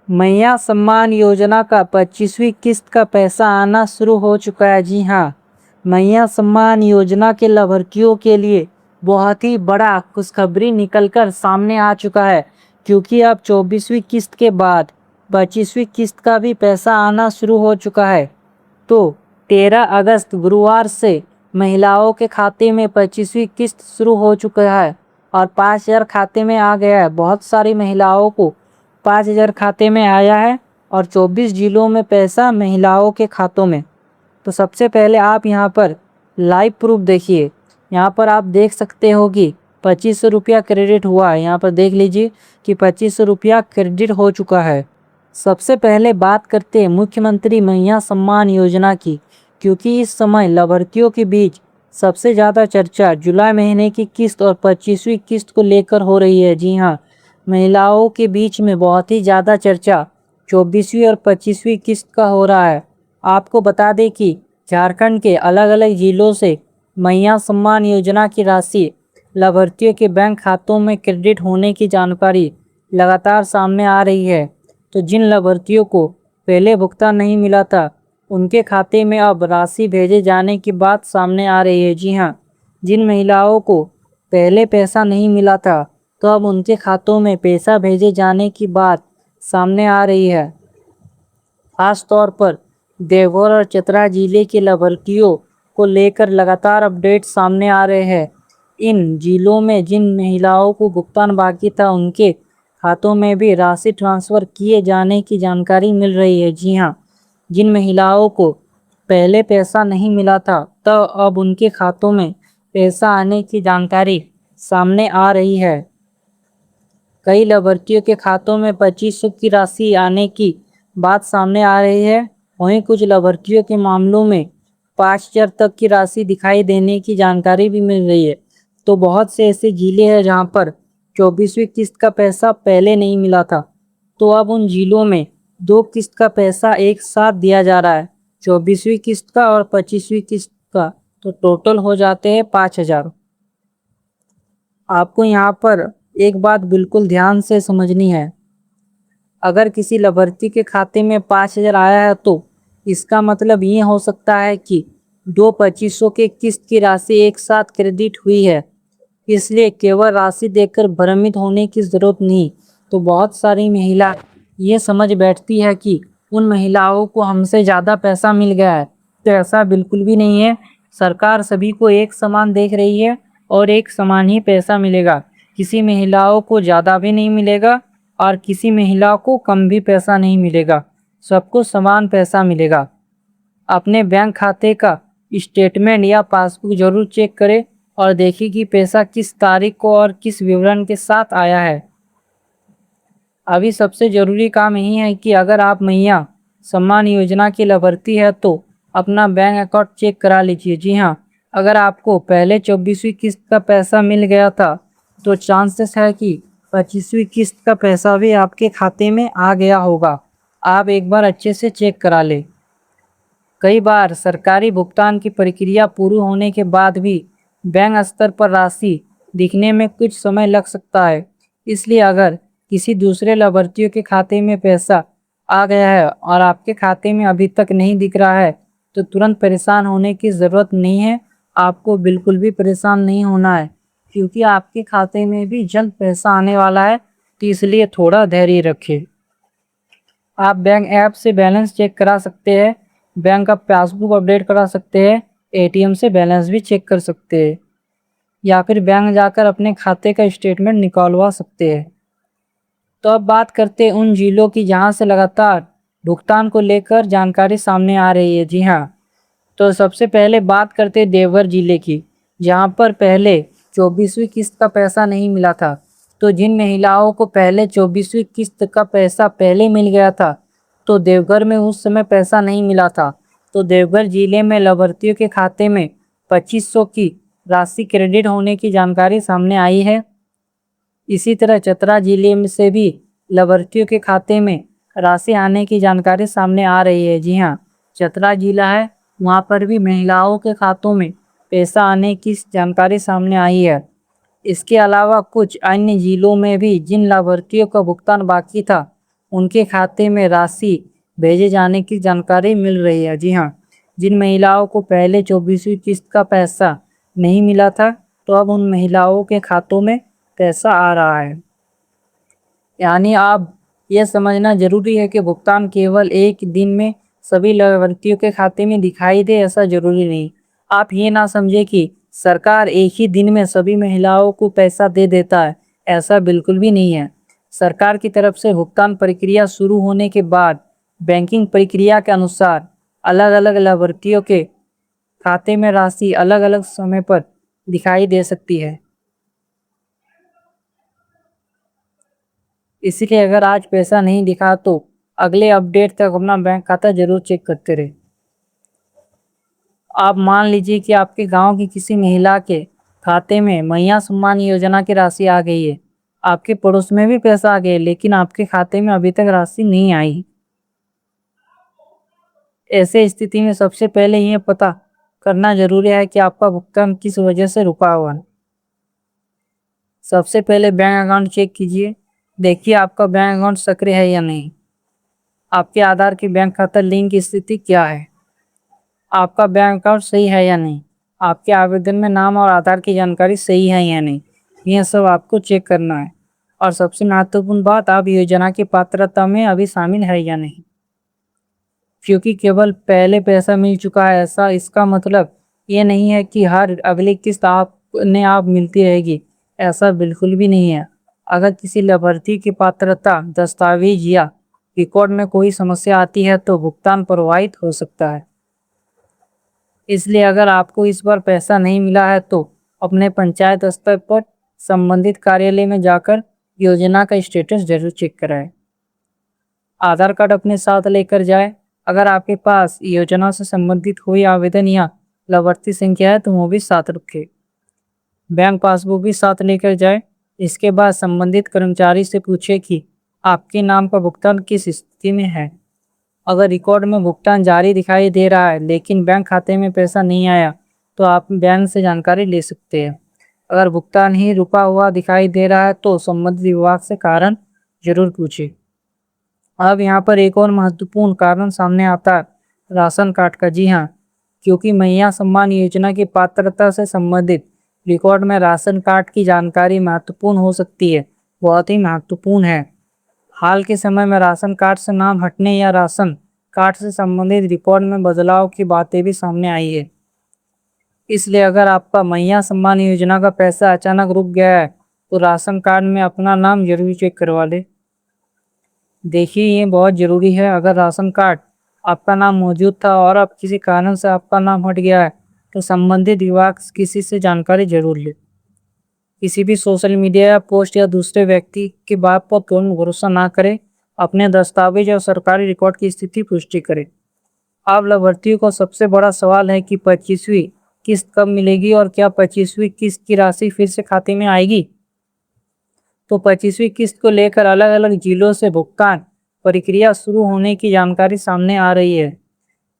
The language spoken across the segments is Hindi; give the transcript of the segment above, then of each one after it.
मैया सम्मान योजना का 25वीं किस्त का पैसा आना शुरू हो चुका है। जी हाँ, मैया सम्मान योजना के लाभार्थियों के लिए बहुत ही बड़ा खुशखबरी निकलकर सामने आ चुका है, क्योंकि अब 24वीं किस्त के बाद 25वीं किस्त का भी पैसा आना शुरू हो चुका है। तो 13 अगस्त गुरुवार से महिलाओं के खाते में 25वीं किस्त शुरू हो चुका है और 5,000 खाते में आ गया है। बहुत सारी महिलाओं को 5,000 खाते में आया है और 24 जिलों में पैसा महिलाओं के खातों में। तो सबसे पहले आप यहाँ पर लाइव प्रूफ देखिए। यहाँ पर आप देख सकते हो कि 2500 रुपया क्रेडिट हुआ है। यहाँ पर देख लीजिए कि 2500 रुपया क्रेडिट हो चुका है। सबसे पहले बात करते हैं मुख्यमंत्री मैया सम्मान योजना की, क्योंकि इस समय लाभार्थियों के बीच सबसे ज़्यादा चर्चा जुलाई महीने की किस्त और 25वीं किस्त को लेकर हो रही है। जी हाँ, महिलाओं के बीच में बहुत ही ज़्यादा चर्चा 24वीं और 25वीं किस्त का हो रहा है। आपको बता दें कि झारखंड के अलग अलग जिलों से मैया सम्मान योजना की राशि लाभार्थियों के बैंक खातों में क्रेडिट होने की जानकारी लगातार सामने आ रही है। तो जिन लाभार्थियों को पहले भुगतान नहीं मिला था, उनके खाते में अब राशि भेजे जाने की बात सामने आ रही है। जी हाँ, जिन महिलाओं को पहले पैसा नहीं मिला था, तो अब उनके खातों में पैसा भेजे जाने की बात सामने आ रही है। खास तौर पर देवघर और चतरा जिले के लाभार्थियों को लेकर लगातार अपडेट सामने आ रहे हैं। इन जिलों में जिन महिलाओं को भुगतान बाकी था, उनके खातों में भी राशि ट्रांसफ़र किए जाने की जानकारी मिल रही है। जी हाँ, जिन महिलाओं को पहले पैसा नहीं मिला था, तो अब उनके खातों में पैसा आने की जानकारी सामने आ रही है। कई लाभार्थियों के खातों में 2500 की राशि आने की बात सामने आ रही है। वहीं कुछ लाभार्थियों के मामलों में 5,000 तक की राशि दिखाई देने की जानकारी भी मिल रही है। तो बहुत से ऐसे जिले हैं जहां पर 24वीं किस्त का पैसा पहले नहीं मिला था, तो अब उन जिलों में 2 किस्त का पैसा एक साथ दिया जा रहा है, 24वीं किस्त का और 25वीं किस्त का। तो टोटल हो जाते हैं 5,000। आपको यहाँ पर एक बात बिल्कुल ध्यान से समझनी है। अगर किसी लाभार्थी के खाते में 5,000 आया है, तो इसका मतलब ये हो सकता है कि 2500 के किस्त की राशि एक साथ क्रेडिट हुई है। इसलिए केवल राशि देखकर भ्रमित होने की ज़रूरत नहीं। तो बहुत सारी महिला ये समझ बैठती है कि उन महिलाओं को हमसे ज़्यादा पैसा मिल गया है, तो ऐसा बिल्कुल भी नहीं है। सरकार सभी को एक समान देख रही है और एक समान ही पैसा मिलेगा। किसी महिलाओं को ज़्यादा भी नहीं मिलेगा और किसी महिला को कम भी पैसा नहीं मिलेगा, सबको समान पैसा मिलेगा। अपने बैंक खाते का स्टेटमेंट या पासबुक जरूर चेक करें और देखिए कि पैसा किस तारीख को और किस विवरण के साथ आया है। अभी सबसे ज़रूरी काम यही है कि अगर आप मैया सम्मान योजना की लाभार्थी है, तो अपना बैंक अकाउंट चेक करा लीजिए। जी हाँ, अगर आपको पहले 24वीं किस्त का पैसा मिल गया था, तो चांसेस है कि 25वीं किस्त का पैसा भी आपके खाते में आ गया होगा। आप एक बार अच्छे से चेक करा लें। कई बार सरकारी भुगतान की प्रक्रिया पूरी होने के बाद भी बैंक स्तर पर राशि दिखने में कुछ समय लग सकता है। इसलिए अगर किसी दूसरे लाभार्थियों के खाते में पैसा आ गया है और आपके खाते में अभी तक नहीं दिख रहा है, तो तुरंत परेशान होने की ज़रूरत नहीं है। आपको बिल्कुल भी परेशान नहीं होना है, क्योंकि आपके खाते में भी जल्द पैसा आने वाला है। तो इसलिए थोड़ा धैर्य रखें। आप बैंक ऐप से बैलेंस चेक करा सकते हैं, बैंक का पासबुक अपडेट करा सकते हैं, एटीएम से बैलेंस भी चेक कर सकते हैं, या फिर बैंक जाकर अपने खाते का स्टेटमेंट निकलवा सकते हैं। तो अब बात करते हैं उन जिलों की जहां से लगातार भुगतान को लेकर जानकारी सामने आ रही है। जी हाँ, तो सबसे पहले बात करते हैं देवघर जिले की, जहां पर पहले 24वीं किस्त का पैसा नहीं मिला था। तो जिन महिलाओं को पहले 24वीं किस्त का पैसा पहले मिल गया था, तो देवघर में उस समय पैसा नहीं मिला था, तो देवघर जिले में लाभार्थियों के खाते में 2500 की राशि क्रेडिट होने की जानकारी सामने आई है। इसी तरह चतरा जिले में से भी लाभार्थियों के खाते में राशि आने की जानकारी सामने आ रही है। जी हाँ, चतरा जिला है, वहाँ पर भी महिलाओं के खातों में पैसा आने की जानकारी सामने आई है। इसके अलावा कुछ अन्य जिलों में भी जिन लाभार्थियों का भुगतान बाकी था, उनके खाते में राशि भेजे जाने की जानकारी मिल रही है। जी हाँ, जिन महिलाओं को पहले 24वीं किस्त का पैसा नहीं मिला था, तो अब उन महिलाओं के खातों में पैसा आ रहा है। यानी आप यह समझना जरूरी है कि भुगतान केवल एक दिन में सभी लाभार्थियों के खाते में दिखाई दे, ऐसा जरूरी नहीं। आप ये ना समझे कि सरकार एक ही दिन में सभी महिलाओं को पैसा दे देता है, ऐसा बिल्कुल भी नहीं है। सरकार की तरफ से भुगतान प्रक्रिया शुरू होने के बाद बैंकिंग प्रक्रिया के अनुसार अलग अलग लाभार्थियों के खाते में राशि अलग अलग समय पर दिखाई दे सकती है। इसलिए अगर आज पैसा नहीं दिखा तो अगले अपडेट तक अपना बैंक खाता जरूर चेक करते रहे। आप मान लीजिए कि आपके गांव की किसी महिला के खाते में मैया सम्मान योजना की राशि आ गई है। आपके पड़ोस में भी पैसा आ गया, लेकिन आपके खाते में अभी तक राशि नहीं आई। ऐसे स्थिति में सबसे पहले यह पता करना जरूरी है कि आपका भुगतान किस वजह से रुका हुआ है। सबसे पहले बैंक अकाउंट चेक कीजिए, देखिए आपका बैंक अकाउंट सक्रिय है या नहीं। आपके आधार की बैंक खाता लिंक की स्थिति क्या है, आपका बैंक अकाउंट सही है या नहीं, आपके आवेदन में नाम और आधार की जानकारी सही है या नहीं, यह सब आपको चेक करना है। और सबसे महत्वपूर्ण बात, आप योजना की पात्रता में अभी शामिल है या नहीं। क्योंकि केवल पहले पैसा मिल चुका है ऐसा इसका मतलब ये नहीं है कि हर अगली किस्त आप मिलती रहेगी, ऐसा बिल्कुल भी नहीं है। अगर किसी लाभार्थी की पात्रता दस्तावेज या रिकॉर्ड में कोई समस्या आती है तो भुगतान प्रभावित हो सकता है। इसलिए अगर आपको इस बार पैसा नहीं मिला है तो अपने पंचायत स्तर पर संबंधित कार्यालय में जाकर योजना का स्टेटस जरूर चेक कराएं। आधार कार्ड अपने साथ लेकर जाएं। अगर आपके पास योजना से संबंधित कोई आवेदन या लाभार्थी संख्या है तो वो भी साथ रखें। बैंक पासबुक भी साथ लेकर जाएं। इसके बाद संबंधित कर्मचारी से पूछें कि आपके नाम का भुगतान किस स्थिति में है। अगर रिकॉर्ड में भुगतान जारी दिखाई दे रहा है लेकिन बैंक खाते में पैसा नहीं आया तो आप बैंक से जानकारी ले सकते हैं। अगर भुगतान ही रुका हुआ दिखाई दे रहा है तो संबंधित विभाग से कारण जरूर पूछें। अब यहाँ पर एक और महत्वपूर्ण कारण सामने आता है राशन कार्ड का। जी हाँ, क्योंकि मैया सम्मान योजना की पात्रता से संबंधित रिकॉर्ड में राशन कार्ड की जानकारी महत्वपूर्ण हो सकती है, बहुत ही महत्वपूर्ण है। हाल के समय में राशन कार्ड से नाम हटने या राशन कार्ड से संबंधित रिकॉर्ड में बदलाव की बातें भी सामने आई है। इसलिए अगर आपका मैया सम्मान योजना का पैसा अचानक रुक गया है तो राशन कार्ड में अपना नाम जरूर चेक करवा ले। देखिए, ये बहुत ज़रूरी है। अगर राशन कार्ड आपका नाम मौजूद था और अब किसी कारण से आपका नाम हट गया है तो संबंधित विभाग किसी से जानकारी जरूर ले। किसी भी सोशल मीडिया या पोस्ट या दूसरे व्यक्ति की बात पर तुरंत भरोसा ना करें। अपने दस्तावेज और सरकारी रिकॉर्ड की स्थिति पुष्टि करें। अब लाभार्थियों को सबसे बड़ा सवाल है कि 25वीं किस्त कब मिलेगी और क्या 25वीं किस्त की राशि फिर से खाते में आएगी। तो 25वीं किस्त को लेकर अलग अलग जिलों से भुगतान प्रक्रिया शुरू होने की जानकारी सामने आ रही है।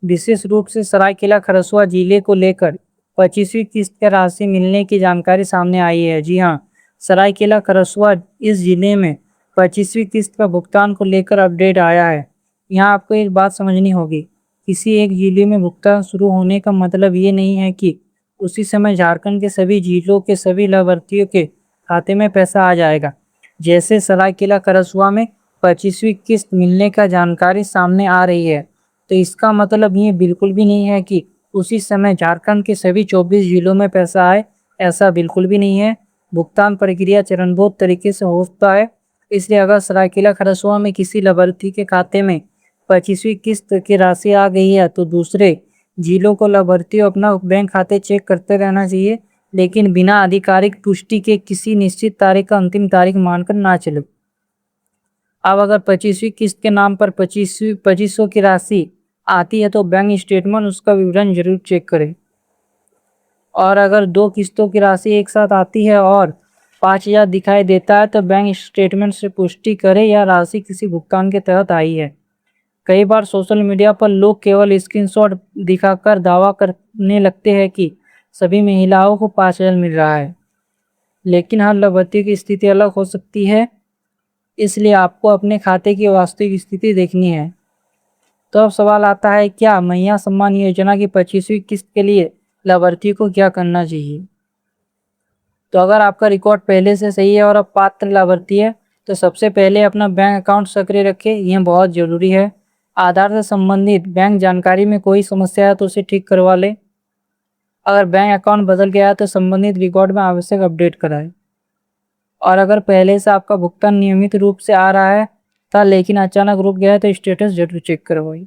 विशेष रूप से सरायकेला खरसुआ जिले को लेकर 25वीं किस्त की राशि मिलने की जानकारी सामने आई है। जी हाँ, सरायकेला खरसुआ इस जिले में 25वीं किस्त का भुगतान को लेकर अपडेट आया है। यहाँ आपको एक बात समझनी होगी, किसी एक जिले में भुगतान शुरू होने का मतलब ये नहीं है कि उसी समय झारखंड के सभी जिलों के सभी लाभार्थियों के खाते में पैसा आ जाएगा। जैसे सरायकेला खरसुआ में 25वीं किस्त मिलने का जानकारी सामने आ रही है तो इसका मतलब ये बिल्कुल भी नहीं है कि उसी समय झारखंड के सभी 24 जिलों में पैसा आए, ऐसा बिल्कुल भी नहीं है। भुगतान प्रक्रिया चरणबद्ध तरीके से होता है। इसलिए अगर सरायकेला खरसुआ में किसी लाभार्थी के खाते में 25वीं किस्त की राशि आ गई है तो दूसरे जिलों को लाभार्थी अपना बैंक खाते चेक करते रहना चाहिए, लेकिन बिना आधिकारिक पुष्टि के किसी निश्चित तारीख का अंतिम तारीख मानकर ना चले। अब अगर 25वीं किस्त के नाम पर 2500 की राशि आती है तो बैंक स्टेटमेंट उसका विवरण जरूर चेक करें। और अगर दो किस्तों की राशि एक साथ आती है और 5000 दिखाई देता है तो बैंक स्टेटमेंट से पुष्टि करें या राशि किसी भुगतान के तहत आई है। कई बार सोशल मीडिया पर लोग केवल स्क्रीनशॉट दिखाकर दावा करने लगते हैं कि सभी महिलाओं को 5000 मिल रहा है, लेकिन हर लाभार्थी की स्थिति अलग हो सकती है। इसलिए आपको अपने खाते की वास्तविक स्थिति देखनी है। तो अब सवाल आता है, क्या मैया सम्मान योजना की 25वीं किस्त के लिए लाभार्थी को क्या करना चाहिए। तो अगर आपका रिकॉर्ड पहले से सही है और अब पात्र लाभार्थी है तो सबसे पहले अपना बैंक अकाउंट सक्रिय रखें, यह बहुत ज़रूरी है। आधार से संबंधित बैंक जानकारी में कोई समस्या है तो उसे ठीक करवा लें। अगर बैंक अकाउंट बदल गया है तो संबंधित रिकॉर्ड में आवश्यक अपडेट कराएं। और अगर पहले से आपका भुगतान नियमित रूप से आ रहा है था लेकिन अचानक रुक गया है तो स्टेटस जरूर चेक करवाइए।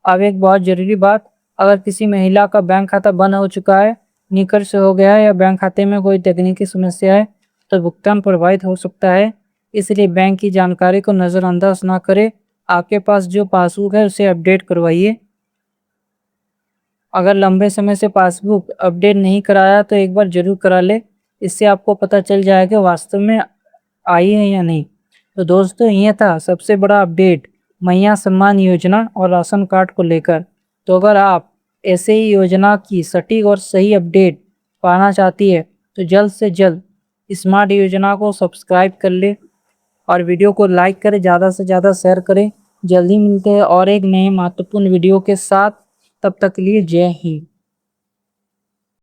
अब एक बहुत ज़रूरी बात, अगर किसी महिला का बैंक खाता बंद हो चुका है, निकट से हो गया है या बैंक खाते में कोई तकनीकी समस्या है तो भुगतान प्रभावित हो सकता है। इसलिए बैंक की जानकारी को नज़रअंदाज ना करें। आपके पास जो पासबुक है उसे अपडेट करवाइए। अगर लंबे समय से पासबुक अपडेट नहीं कराया तो एक बार ज़रूर करा ले, इससे आपको पता चल जाएगा कि वास्तव में आई है या नहीं। तो दोस्तों, ये था सबसे बड़ा अपडेट मैया सम्मान योजना और राशन कार्ड को लेकर। तो अगर आप ऐसे ही योजना की सटीक और सही अपडेट पाना चाहती है तो जल्द से जल्द स्मार्ट योजना को सब्सक्राइब कर ले और वीडियो को लाइक करें, ज़्यादा से ज़्यादा शेयर करें। जल्दी मिलते हैं और एक नए महत्वपूर्ण वीडियो के साथ। तब तक के लिए जय हिंद।